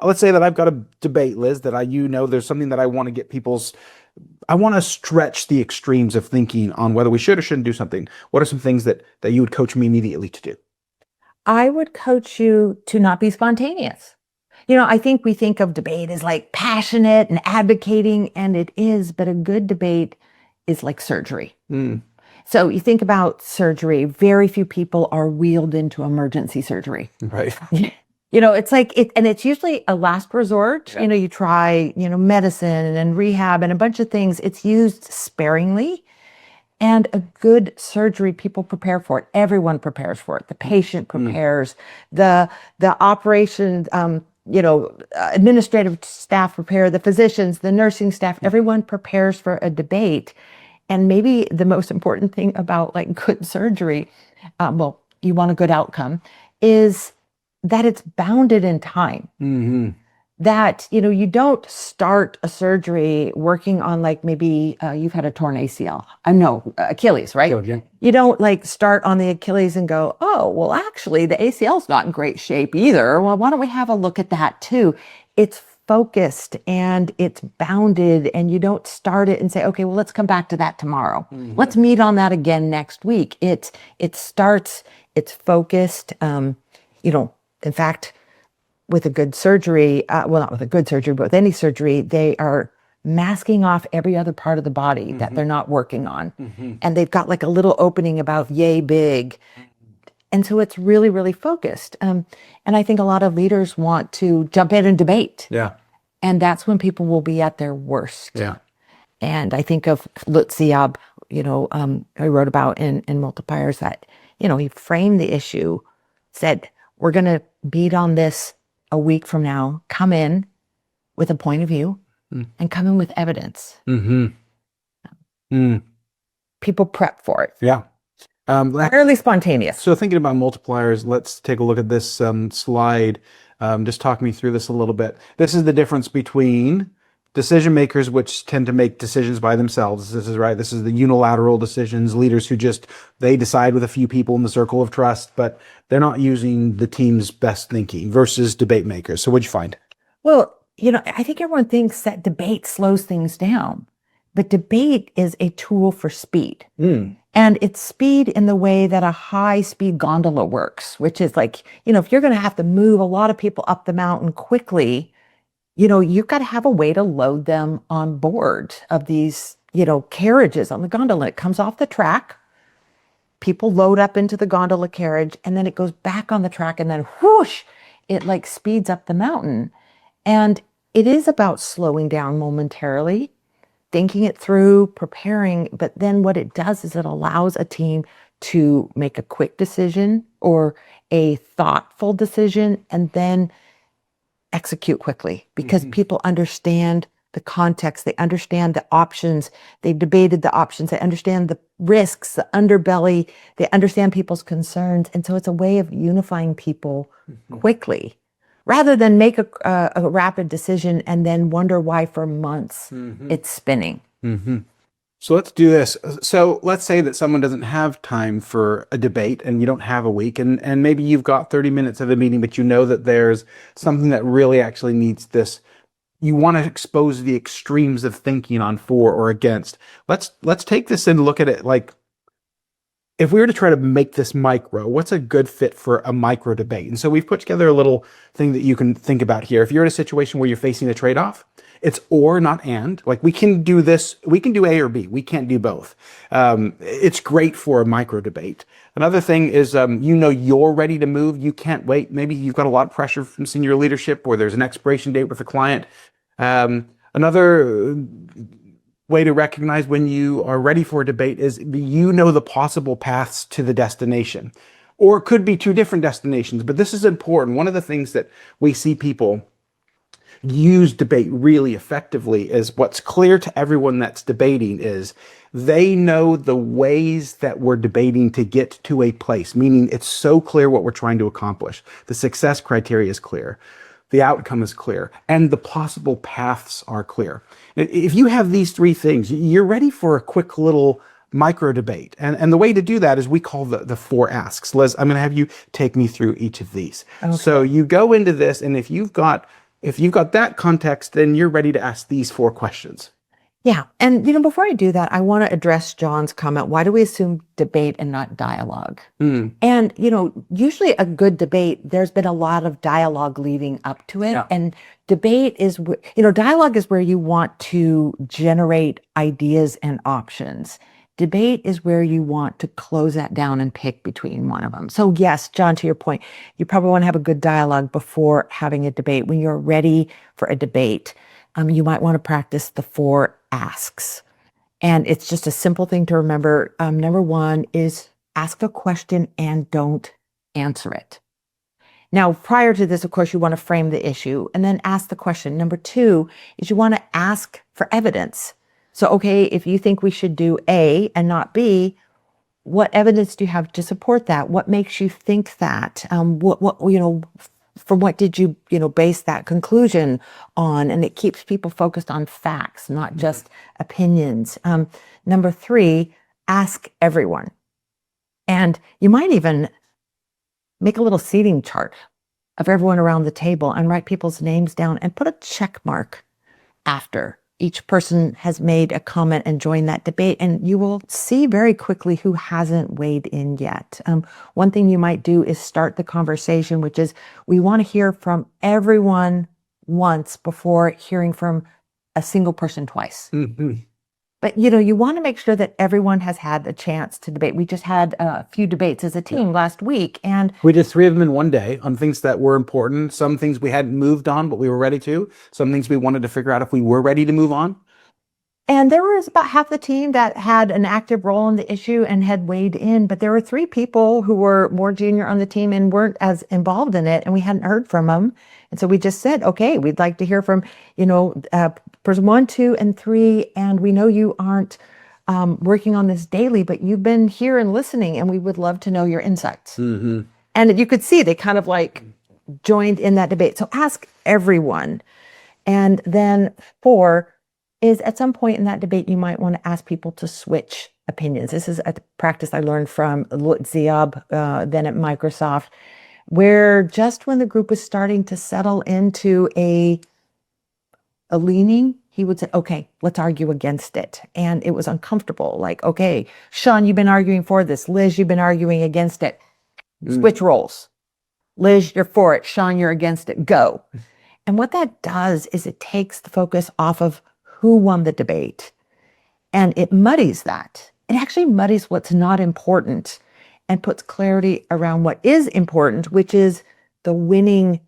let's say that I've got a debate, Liz, that there's something that I want to get I want to stretch the extremes of thinking on whether we should or shouldn't do something. What are some things that you would coach me immediately to do? I would coach you to not be spontaneous. I think we think of debate as like passionate and advocating, and it is, but a good debate is like surgery. Mm. So you think about surgery, very few people are wheeled into emergency surgery. Right. It's like and it's usually a last resort. Yeah. You try, medicine and rehab and a bunch of things. It's used sparingly. And a good surgery, people prepare for it. Everyone prepares for it. The patient prepares, the operation, administrative staff prepare, the physicians, the nursing staff, everyone prepares for a debate. And maybe the most important thing about like good surgery, you want a good outcome, is that it's bounded in time. Mm-hmm. That, you don't start a surgery working on like maybe you've had a torn ACL. Achilles, right? Yeah. You don't like start on the Achilles and go, oh, well, actually the ACL's not in great shape either. Well, why don't we have a look at that too? It's focused and it's bounded, and you don't start it and say, okay, well, let's come back to that tomorrow. Mm-hmm. Let's meet on that again next week. It starts, it's focused. In fact, with a good surgery, not with a good surgery, but with any surgery, they are masking off every other part of the body that they're not working on. Mm-hmm. And they've got like a little opening about yay big. And so it's really, really focused. And I think a lot of leaders want to jump in and debate. Yeah. And that's when people will be at their worst. Yeah. And I think of Lutziab, I wrote about in Multipliers that, he framed the issue, said, we're going to beat on this a week from now, come in with a point of view and come in with evidence. Mm-hmm. Mm. People prep for it. Yeah. Rarely spontaneous. So thinking about multipliers, let's take a look at this slide. Just talk me through this a little bit. This is the difference between decision makers, which tend to make decisions by themselves. This is right. This is the unilateral decisions, leaders who they decide with a few people in the circle of trust, but they're not using the team's best thinking, versus debate makers. So what'd you find? Well, I think everyone thinks that debate slows things down, but debate is a tool for speed. Mm. And it's speed in the way that a high-speed gondola works, which is like, if you're going to have to move a lot of people up the mountain quickly, you've got to have a way to load them on board of these, carriages on the gondola. It comes off the track, people load up into the gondola carriage, and then it goes back on the track, and then whoosh, it like speeds up the mountain. And it is about slowing down momentarily, thinking it through, preparing, but then what it does is it allows a team to make a quick decision or a thoughtful decision and then execute quickly, because people understand the context, they understand the options, they've debated the options, they understand the risks, the underbelly, they understand people's concerns, and so it's a way of unifying people quickly, rather than make a rapid decision and then wonder why for months it's spinning. Mm-hmm. So let's do this. So let's say that someone doesn't have time for a debate and you don't have a week, and maybe you've got 30 minutes of a meeting, but you know that there's something that really actually needs this. You want to expose the extremes of thinking on for or against. Let's take this and look at it like, if we were to try to make this micro, what's a good fit for a micro debate? And so we've put together a little thing that you can think about here. If you're in a situation where you're facing a trade-off, it's or, not and. Like, we can do this, we can do A or B. We can't do both. It's great for a micro debate. Another thing is, you're ready to move. You can't wait. Maybe you've got a lot of pressure from senior leadership, or there's an expiration date with a client. Another way to recognize when you are ready for a debate is the possible paths to the destination. Or it could be two different destinations, but this is important. One of the things that we see people use debate really effectively is, what's clear to everyone that's debating is they know the ways that we're debating to get to a place, meaning it's so clear what we're trying to accomplish. The success criteria is clear. The outcome is clear, and the possible paths are clear. If you have these three things, you're ready for a quick little micro debate. And the way to do that is we call the four asks. Liz, I'm going to have you take me through each of these. Okay. So you go into this, and if you've got if you've got that context, then you're ready to ask these 4 questions. Yeah. And, before I do that, I want to address John's comment. Why do we assume debate and not dialogue? And, usually a good debate, there's been a lot of dialogue leading up to it. Yeah. And debate is, dialogue is where you want to generate ideas and options. Debate is where you want to close that down and pick between one of them. So yes, John, to your point, you probably want to have a good dialogue before having a debate. When you're ready for a debate, you might want to practice the 4 asks. And it's just a simple thing to remember. Number 1 is ask a question and don't answer it. Now, prior to this, of course, you want to frame the issue and then ask the question. Number 2 is you want to ask for evidence. So, okay, if you think we should do A and not B, what evidence do you have to support that? What makes you think that? From what did you, base that conclusion on? And it keeps people focused on facts, not just opinions. Number 3, ask everyone. And you might even make a little seating chart of everyone around the table and write people's names down and put a check mark after each person has made a comment and joined that debate. And you will see very quickly who hasn't weighed in yet. One thing you might do is start the conversation, which is we want to hear from everyone once before hearing from a single person twice. But, you want to make sure that everyone has had a chance to debate. We just had a few debates as a team last week. And we did 3 of them in one day on things that were important. Some things we hadn't moved on, but we were ready to. Some things we wanted to figure out if we were ready to move on. And there was about half the team that had an active role in the issue and had weighed in. But there were 3 people who were more junior on the team and weren't as involved in it. And we hadn't heard from them. And so we just said, okay, we'd like to hear from, person 1, 2, and 3. And we know you aren't working on this daily, but you've been here and listening, and we would love to know your insights. And you could see they kind of joined in that debate. So ask everyone. And then 4 is at some point in that debate, you might want to ask people to switch opinions. This is a practice I learned from Ziab, then at Microsoft, where just when the group was starting to settle into a leaning, he would say, okay, let's argue against it. And it was uncomfortable. Like, okay, Sean, you've been arguing for this. Liz, you've been arguing against it. Switch roles. Liz, you're for it. Sean, you're against it. Go. And what that does is it takes the focus off of who won the debate. And it muddies that. It actually muddies what's not important and puts clarity around what is important, which is the winning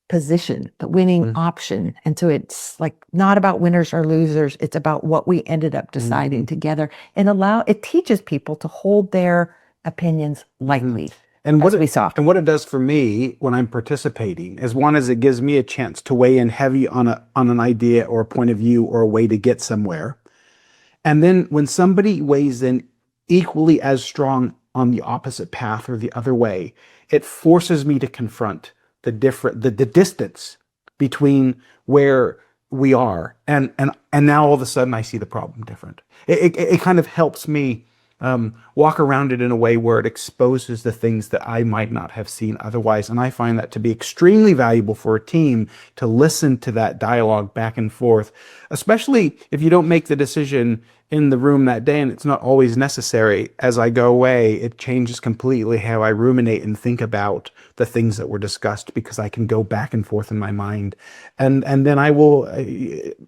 position, the winning option. And so it's not about winners or losers. It's about what we ended up deciding together. And it teaches people to hold their opinions lightly. And what we saw. And what it does for me when I'm participating is, one, is it gives me a chance to weigh in heavy on an idea or a point of view or a way to get somewhere. And then when somebody weighs in equally as strong on the opposite path or the other way, it forces me to confront the distance between where we are and now all of a sudden I see the problem different. It kind of helps me walk around it in a way where it exposes the things that I might not have seen otherwise. And I find that to be extremely valuable for a team to listen to that dialogue back and forth, especially if you don't make the decision in the room that day and it's not always necessary. As I go away, it changes completely how I ruminate and think about the things that were discussed, because I can go back and forth in my mind. And then I will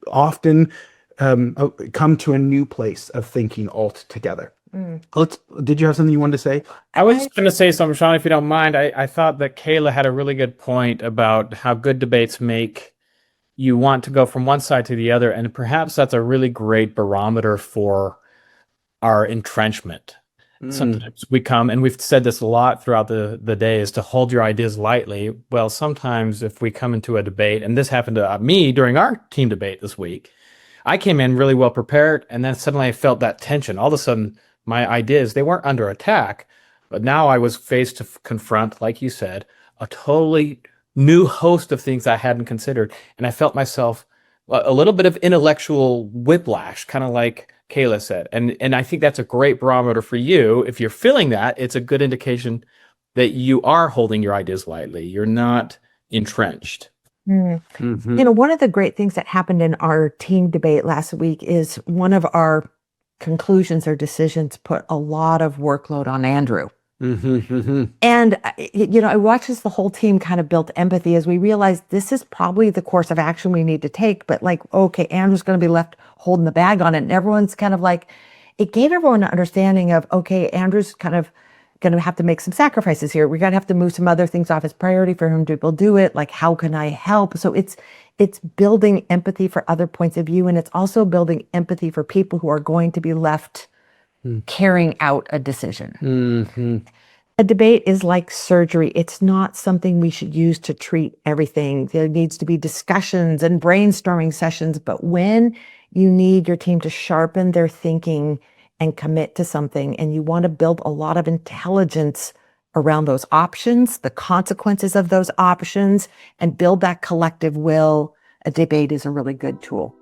often come to a new place of thinking altogether. Did you have something you wanted to say? I was going to say something, Sean, if you don't mind. I thought that Kayla had a really good point about how good debates make you want to go from one side to the other. And perhaps that's a really great barometer for our entrenchment. Sometimes we come, and we've said this a lot throughout the day, is to hold your ideas lightly. Well, sometimes if we come into a debate, and this happened to me during our team debate this week, I came in really well prepared, and then suddenly I felt that tension. All of a sudden, my ideas, they weren't under attack, but now I was faced to confront, like you said, a totally new host of things I hadn't considered. And I felt myself a little bit of intellectual whiplash, kind of like Kayla said. And I think that's a great barometer for you. If you're feeling that, it's a good indication that you are holding your ideas lightly. You're not entrenched. Mhm. You know, one of the great things that happened in our team debate last week is one of our conclusions or decisions put a lot of workload on Andrew. Mhm, mhm. And, you know, I watched as the whole team kind of built empathy as we realized this is probably the course of action we need to take. But like, okay, Andrew's going to be left holding the bag on it. And everyone's kind of like, it gave everyone an understanding of, okay, Andrew's kind of going to have to make some sacrifices here. We're going to have to move some other things off his priority for him to be able to do it. Like, how can I help? So it's building empathy for other points of view. And it's also building empathy for people who are going to be left carrying out a decision. Mhm. A debate is like surgery. It's not something we should use to treat everything. There needs to be discussions and brainstorming sessions. But when you need your team to sharpen their thinking and commit to something, and you want to build a lot of intelligence around those options, the consequences of those options, and build that collective will, a debate is a really good tool.